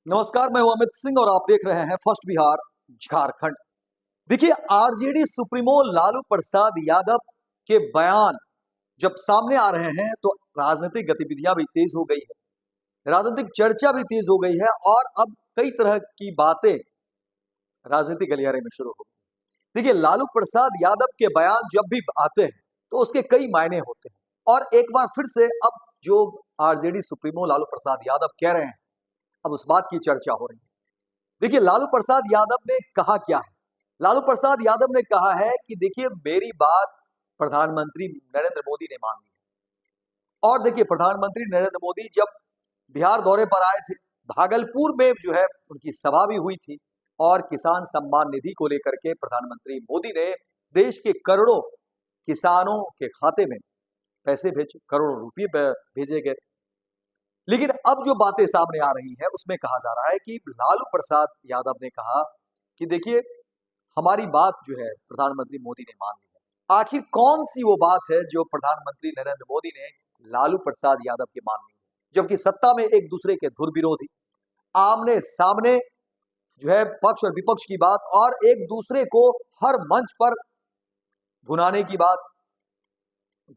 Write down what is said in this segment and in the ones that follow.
नमस्कार, मैं हूं अमित सिंह और आप देख रहे हैं फर्स्ट बिहार झारखंड। देखिए, आरजेडी सुप्रीमो लालू प्रसाद यादव के बयान जब सामने आ रहे हैं तो राजनीतिक गतिविधियां भी तेज हो गई है, राजनीतिक चर्चा भी तेज हो गई है और अब कई तरह की बातें राजनीतिक गलियारे में शुरू हो गई। देखिए, लालू प्रसाद यादव के बयान जब भी आते हैं तो उसके कई मायने होते हैं और एक बार फिर से अब जो आरजेडी सुप्रीमो लालू प्रसाद यादव कह रहे हैं, अब उस बात की चर्चा हो रही है। देखिए, लालू प्रसाद यादव ने कहा क्या है? लालू प्रसाद यादव ने कहा है कि देखिए, मेरी बात प्रधानमंत्री नरेंद्र मोदी ने मान ली है। और देखिए, प्रधानमंत्री नरेंद्र मोदी जब बिहार दौरे पर आए थे, भागलपुर में जो है उनकी सभा भी हुई थी और किसान सम्मान निधि को लेकर के प्रधानमंत्री मोदी ने देश के करोड़ों किसानों के खाते में पैसे भेजे, करोड़ों रुपये भेजे गए। लेकिन अब जो बातें सामने आ रही है उसमें कहा जा रहा है कि लालू प्रसाद यादव ने कहा कि देखिए, हमारी बात जो है प्रधानमंत्री मोदी ने मान ली है। आखिर कौन सी वो बात है जो प्रधानमंत्री नरेंद्र मोदी ने लालू प्रसाद यादव की मान ली है, जबकि सत्ता में एक दूसरे के धुर विरोधी, आमने सामने जो है पक्ष और विपक्ष की बात और एक दूसरे को हर मंच पर भुनाने की बात,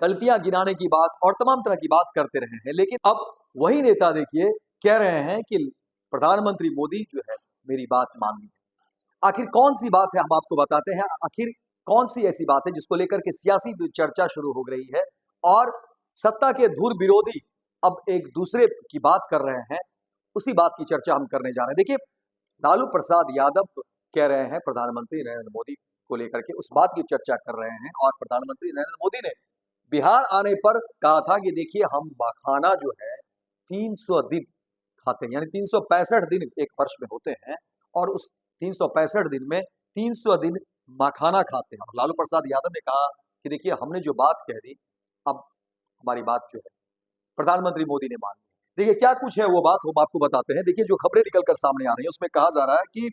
गलतियां गिनाने की बात और तमाम तरह की बात करते रहे हैं। लेकिन अब वही नेता देखिए कह रहे हैं कि प्रधानमंत्री मोदी जो है मेरी बात मान ली है। आखिर कौन सी बात है, हम आपको बताते हैं। आखिर कौन सी ऐसी बात है जिसको लेकर के सियासी चर्चा शुरू हो गई है और सत्ता के धुर विरोधी अब एक दूसरे की बात कर रहे हैं, उसी बात की चर्चा हम करने जा रहे हैं। देखिए, लालू प्रसाद यादव कह रहे हैं प्रधानमंत्री नरेंद्र मोदी को लेकर के उस बात की चर्चा कर रहे हैं और प्रधानमंत्री नरेंद्र मोदी ने बिहार आने पर कहा था कि देखिए, हम मखाना जो है 300 दिन खाते हैं, यानी 365 दिन एक वर्ष में होते हैं और उस 365 दिन में 300 दिन मखाना खाते हैं। और लालू प्रसाद यादव ने कहा कि देखिए, हमने जो बात कह दी, अब हमारी बात जो है प्रधानमंत्री मोदी ने मान ली। देखिए, क्या कुछ है वो बात हम आपको बताते हैं। देखिए, जो खबरें निकलकर सामने आ रही है उसमें कहा जा रहा है कि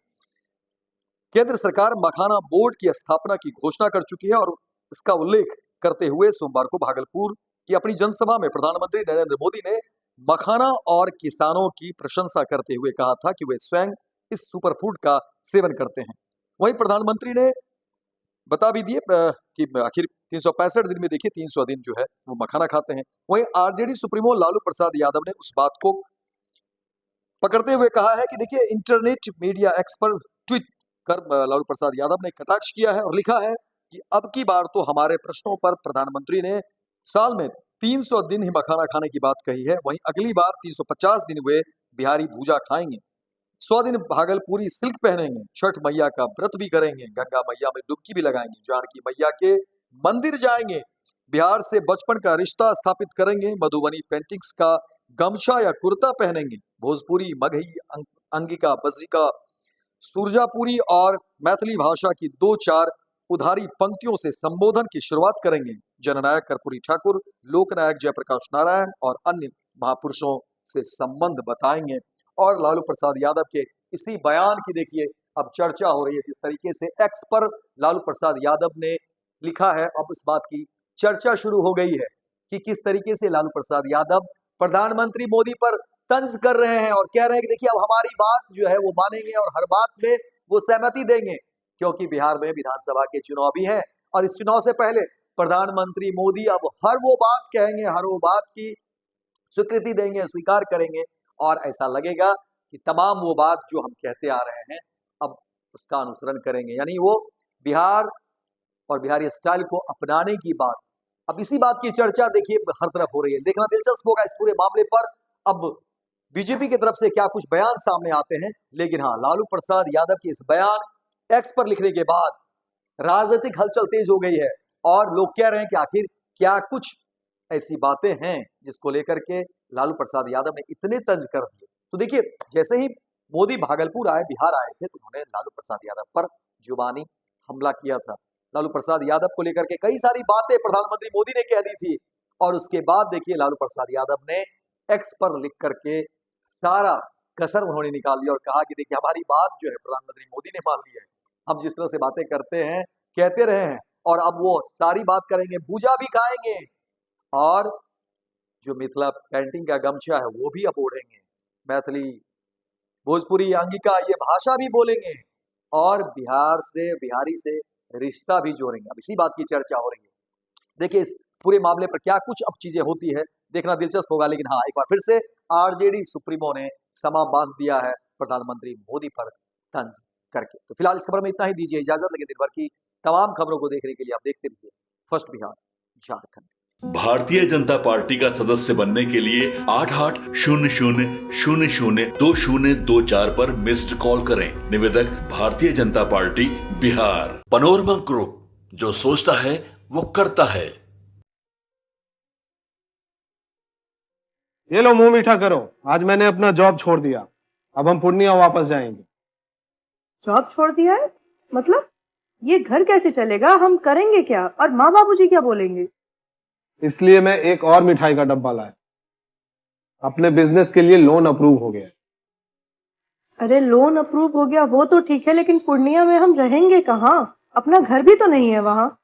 केंद्र सरकार मखाना बोर्ड की स्थापना की घोषणा कर चुकी है और इसका उल्लेख करते हुए सोमवार को भागलपुर की अपनी जनसभा में प्रधानमंत्री नरेंद्र मोदी ने मखाना और किसानों की प्रशंसा करते हुए कहा था कि वे स्वयं इस सुपरफूड का सेवन करते हैं। वहीं प्रधानमंत्री ने बता भी दिए कि आखिर 365 दिन में देखिए 300 दिन जो है वो मखाना खाते हैं। वहीं आरजेडी सुप्रीमो लालू प्रसाद यादव ने उस बात को पकड़ते हुए कहा है कि देखिए, इंटरनेट मीडिया एक्स पर ट्वीट कर लालू प्रसाद यादव ने कटाक्ष किया है और लिखा है कि अब की बार तो हमारे प्रश्नों पर प्रधानमंत्री ने साल में 300 दिन ही मखाना खाने की बात कही है, वहीं अगली बार 350 दिन वे बिहारी भूजा खाएंगे, 100 दिन भागलपुरी सिल्क पहनेंगे, छठ मैया का व्रत भी करेंगे, गंगा मैया में डुबकी भी लगाएंगे, जानकी मैया के मंदिर जाएंगे, बिहार से बचपन का रिश्ता स्थापित करेंगे, मधुबनी पेंटिंग्स का गमछा या कुर्ता पहनेंगे, भोजपुरी, मगही, अंगिका, बज्जिका, सुरजापुरी और मैथिली भाषा की 2-4 उधारी पंक्तियों से संबोधन की शुरुआत करेंगे, जननायक कर्पूरी ठाकुर, लोकनायक जयप्रकाश नारायण और अन्य महापुरुषों से संबंध बताएंगे। और लालू प्रसाद यादव के इसी बयान की देखिए अब चर्चा हो रही है। जिस तरीके से एक्स पर लालू प्रसाद यादव ने लिखा है, अब इस बात की चर्चा शुरू हो गई है कि किस तरीके से लालू प्रसाद यादव प्रधानमंत्री मोदी पर तंज कर रहे हैं और कह रहे हैं कि देखिए, अब हमारी बात जो है वो मानेंगे और हर बात में वो सहमति देंगे, क्योंकि बिहार में विधानसभा के चुनाव भी हैं और इस चुनाव से पहले प्रधानमंत्री मोदी अब हर वो बात कहेंगे, हर वो बात की स्वीकृति देंगे, स्वीकार करेंगे और ऐसा लगेगा कि तमाम वो बात जो हम कहते आ रहे हैं अब उसका अनुसरण करेंगे। यानी वो बिहार और बिहारी स्टाइल को अपनाने की बात, अब इसी बात की चर्चा देखिए हर तरफ हो रही है। देखना दिलचस्प होगा इस पूरे मामले पर अब बीजेपी की तरफ से क्या कुछ बयान सामने आते हैं। लेकिन हाँ, लालू प्रसाद यादव के इस बयान एक्स पर लिखने के बाद राजनीतिक हलचल तेज हो गई है और लोग कह रहे हैं कि आखिर क्या कुछ ऐसी बातें हैं जिसको लेकर के लालू प्रसाद यादव ने इतने तंज कर दिए। तो देखिए, जैसे ही मोदी भागलपुर आए, बिहार आए थे, तो उन्होंने लालू प्रसाद यादव पर जुबानी हमला किया था। लालू प्रसाद यादव को लेकर के कई सारी बातें प्रधानमंत्री मोदी ने कह दी थी और उसके बाद देखिए लालू प्रसाद यादव ने एक्स पर लिख करके सारा कसर उन्होंने निकाल लिया और कहा कि देखिए, हमारी बात जो है प्रधानमंत्री मोदी ने मान ली है। हम जिस तरह से बातें करते हैं, कहते रहे हैं और अब वो सारी बात करेंगे, भूजा भी खाएंगे और जो मिथिला पेंटिंग का गमछा है वो भी अब ओढ़ेंगे, मैथिली भोजपुरी अंगिका ये भाषा भी बोलेंगे और बिहार से बिहारी से रिश्ता भी जोड़ेंगे। अब इसी बात की चर्चा हो रही है। देखिए इस पूरे मामले पर क्या कुछ अब चीजें होती है देखना दिलचस्प होगा। लेकिन हाँ, एक बार फिर से आरजेडी सुप्रीमो ने समा बांध दिया है प्रधानमंत्री मोदी पर तंज करके। तो फिलहाल इस खबर में इतना ही, दीजिए इजाजत। लेकिन दिन भर की तमाम खबरों को देखने के लिए आप देखते रहिए फर्स्ट बिहार झारखंड। भारतीय जनता पार्टी का सदस्य बनने के लिए 8800002024 पर मिस्ड कॉल करें। निवेदक Bharatiya Janata party Bihar. Panorama group, जो सोचता है वो करता है। ये लो मुंह मीठा करो, आज मैंने अपना जॉब छोड़ दिया। अब हम पूर्णिया वापस जाएंगे। जॉब छोड़ दिया है? मतलब ये घर कैसे चलेगा? हम करेंगे क्या? और माँ बाबूजी क्या बोलेंगे? इसलिए मैं एक और मिठाई का डब्बा लाया। अपने बिजनेस के लिए लोन अप्रूव हो गया। अरे लोन अप्रूव हो गया वो तो ठीक है, लेकिन पूर्णिया में हम रहेंगे कहाँ? अपना घर भी तो नहीं है वहाँ।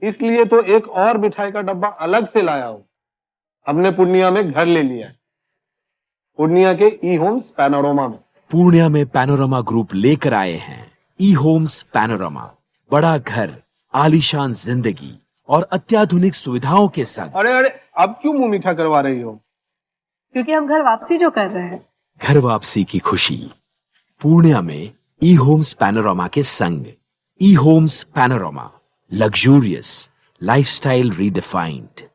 इसलिए तो एक और मिठाई का डब्बा अलग से लाया हूँ। हमने पूर्णिया में घर ले लिया है, पूर्णिया के ई होम्स पैनोरमा में। पूर्णिया में पैनोरमा ग्रुप लेकर आए हैं ई होम्स पैनोरमा। बड़ा घर, आलीशान जिंदगी और अत्याधुनिक सुविधाओं के संग। अरे अरे, अब क्यों मुंह मीठा करवा रही हो? क्योंकि हम घर वापसी जो कर रहे हैं। घर वापसी की खुशी पूर्णिया में ई होम्स पैनोरमा के संग। ई homes panorama, luxurious lifestyle redefined.